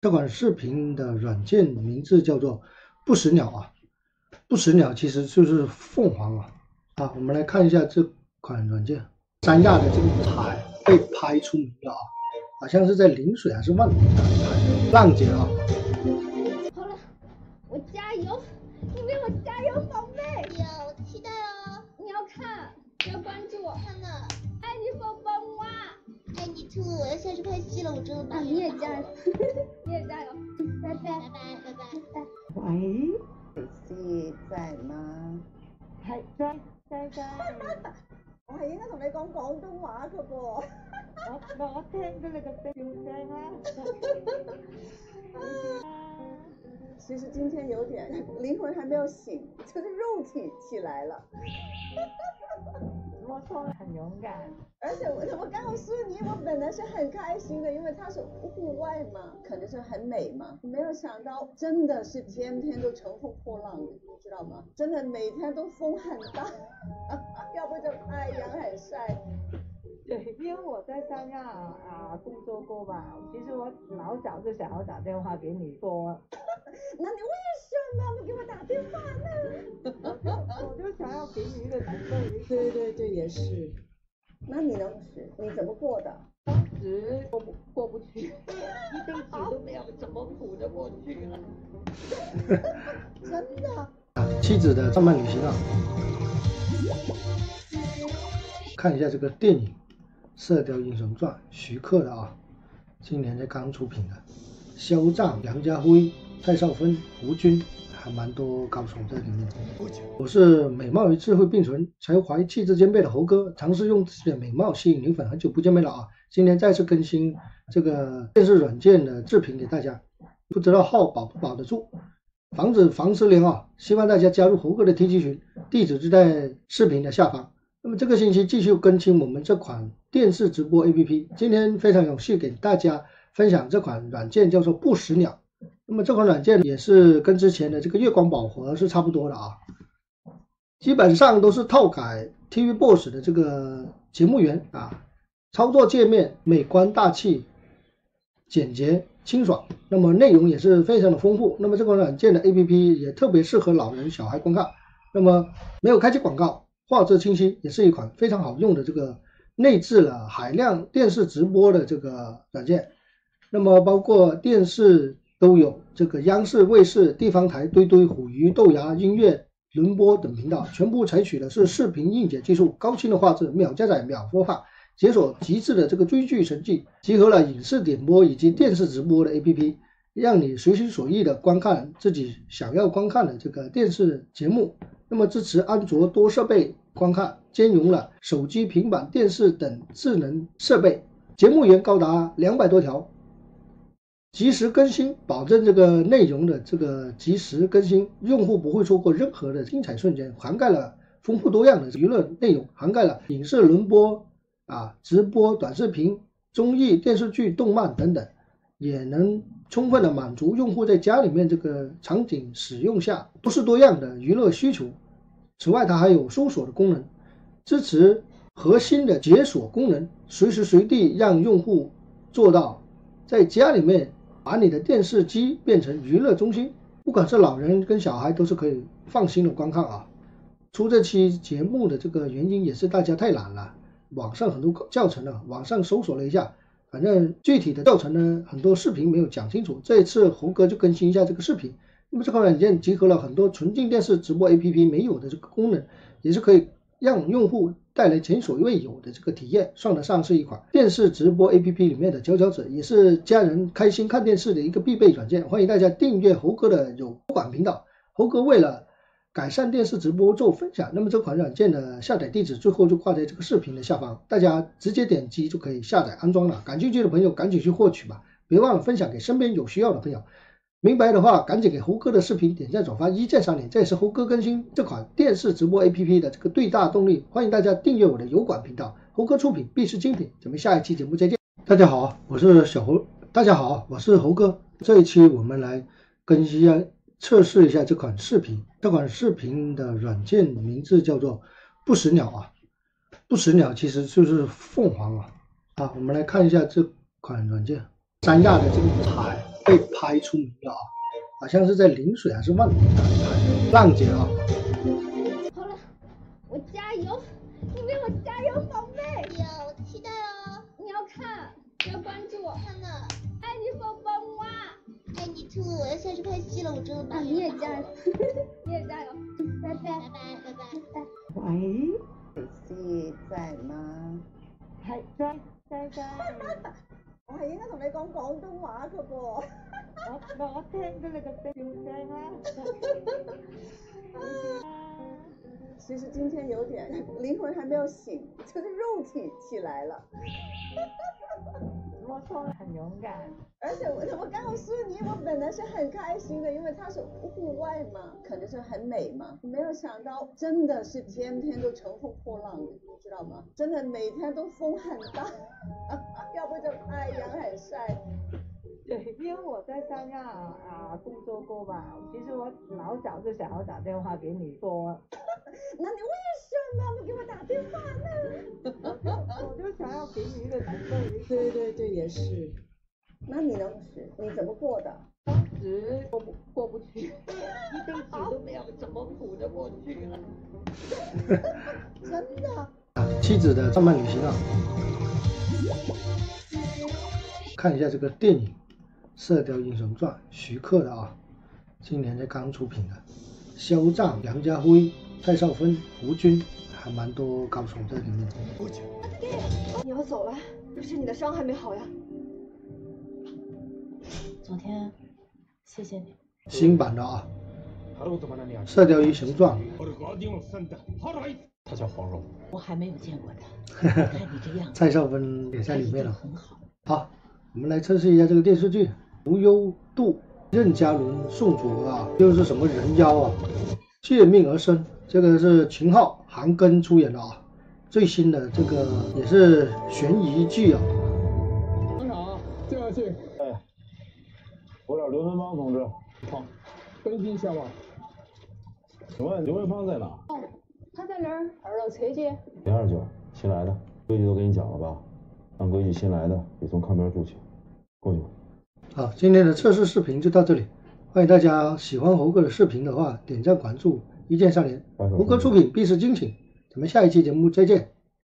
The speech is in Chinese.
这款视频的软件名字叫做不死鸟啊，不死鸟其实就是凤凰啊。我们来看一下这款软件，三亚的这个海被拍出名了啊，好像是在陵水还是万里海拍，浪姐啊。好了，我加油，你为我加油，宝贝。有期待哦。你要看，要关注我。看了，爱你宝宝哇！爱你兔，我要下去拍戏了，我真的把你也加油，你也加油，拜拜，拜拜拜拜。喂，是在嗎？係在。我係應該同你講廣東話嘅噃。我聽到你個笑聲啦。其實今天有點靈魂還沒有醒，就是肉體起來了。我說很勇敢，而且我告訴你，我本來是很開心的，因為它是戶外嘛，肯定是很美嘛。沒有想到真的是天天都乘風破浪，你知道嗎？真的每天都風很大，要不就太陽很曬。對，因為我在三亞工作過嘛，其實我老早就想要打電話給你說。那你為什麼不給我打電話呢？我就想要給你一個機會。對對對，也是。那你呢？你怎麼過的？當時過不去，一輩子都沒有怎麼苦着過去了。真的？妻子的浪漫旅行啊，看一下这个电影《射雕英雄传》，徐克的啊，今年才刚出品的，肖战、梁家辉、蔡少芬、胡军，还蛮多高手在里面。我是美貌与智慧并存，才华气质兼备的猴哥，尝试用自己的美貌吸引女粉，很久不见面了啊！今天再次更新这个电视软件的视频给大家，不知道号保不保得住，防止防失联啊！希望大家加入猴哥的 TG 群，地址就在视频的下方。那么这个星期继续更新我们这款电视直播 APP， 今天非常有幸给大家分享这款软件叫做不死鸟。那么这款软件也是跟之前的这个月光宝盒是差不多的啊，基本上都是套改 TVBOSS 的这个节目员啊，操作界面美观大气、简洁清爽，那么内容也是非常的丰富。那么这款软件的 APP 也特别适合老人小孩观看，那么没有开启广告，画质清晰，也是一款非常好用的这个内置了海量电视直播的这个软件。那么包括电视都有这个央视、卫视、地方台、堆堆、虎鱼、豆芽、音乐、轮播等频道，全部采取的是视频硬解技术，高清的画质，秒加载、秒播放，解锁极致的这个追剧神技，集合了影视点播以及电视直播的 APP， 让你随心所欲的观看自己想要观看的这个电视节目。那么支持安卓多设备观看，兼容了手机、平板电视等智能设备，节目源高达200多条。及时更新，保证这个内容的这个及时更新，用户不会错过任何的精彩瞬间，涵盖了丰富多样的娱乐内容，涵盖了影视轮播直播、短视频、综艺、电视剧、动漫等等，也能充分的满足用户在家里面这个场景使用下多式多样的娱乐需求。此外，它还有搜索的功能，支持核心的解锁功能，随时随地让用户做到在家里面把你的电视机变成娱乐中心，不管是老人跟小孩都是可以放心的观看啊。出这期节目的这个原因也是大家太懒了，网上很多教程了，网上搜索了一下，反正具体的教程呢，很多视频没有讲清楚，这一次猴哥就更新一下这个视频。那么这款软件集合了很多纯净电视直播 APP 没有的这个功能，也是可以让用户带来前所未有的这个体验，算得上是一款电视直播 APP 里面的佼佼者，也是家人开心看电视的一个必备软件。欢迎大家订阅猴哥的有管频道，猴哥为了改善电视直播做分享，那么这款软件的下载地址最后就挂在这个视频的下方，大家直接点击就可以下载安装了。感兴趣的朋友赶紧去获取吧，别忘了分享给身边有需要的朋友。明白的话，赶紧给猴哥的视频点赞转发，一键3连，这也是猴哥更新这款电视直播 APP 的这个最大动力。欢迎大家订阅我的有管频道，猴哥出品必是精品。咱们下一期节目再见。大家好，我是小猴。大家好，我是猴哥。这一期我们来更新一下、测试一下这款视频。这款视频的软件名字叫做不死鸟啊，不死鸟其实就是凤凰啊。我们来看一下这款软件，三亚的这个海被拍出名了啊，好像是在陵水还是万里哪里拍浪姐啊。好了，我加油，你为我加油，宝贝。哎呀，我期待哦。你要看，要关注我，看了，爱你宝宝哇！爱你兔，我要下去拍戏了，我真的把你也加油，你也加油，拜拜拜拜拜拜。喂，是在嗎？係在。我係應該同你講廣東話嘅噃。我聽到你個笑聲啦。其實今天有點靈魂還沒有醒，就是肉體起來了。我說很勇敢，而且我告訴你，我本來是很開心的，因為它是戶外嘛，可能是很美嘛。沒有想到真的是天天都乘風破浪的，你知道嗎？真的每天都風很大，要不就太陽很曬。對，因為我在三亞工作過嘛，其實我老早就想要打電話給你說。那你為什麼不給我打電話呢？我就想要給你一個機會。對對對，也是。那你呢？你怎麼過的？當時過不去，一輩子都沒有怎麼苦着過去了。真的？妻子的浪漫旅行啊，看一下这个电影《射雕英雄传》，徐克的啊，今年才刚出品的，肖战、梁家辉、蔡少芬、胡军，还蛮多高手在里面。你要走了，可是你的伤还没好呀。昨天，谢谢你。新版的啊，《射雕英雄传》。他叫黄蓉，我还没有见过他，看你这样子，蔡少芬也在里面了。很好。好，我们来测试一下这个电视剧《无忧渡》，任嘉伦、宋祖儿啊，又是什么人妖啊？借命而生，这个是秦昊、韩庚出演的啊，最新的这个也是悬疑剧啊。班长，这样去。哎，我找刘文芳同志。好，更新一下吧。请问刘文芳在哪？哦，他在那儿2楼车间。029，新来的，规矩都给你讲了吧？按规矩新来的得从靠边出去，过去吧。好，今天的测试视频就到这里，欢迎大家喜欢猴哥的视频的话，点赞关注，一键3连。猴哥出品必是精品，咱们下一期节目再见。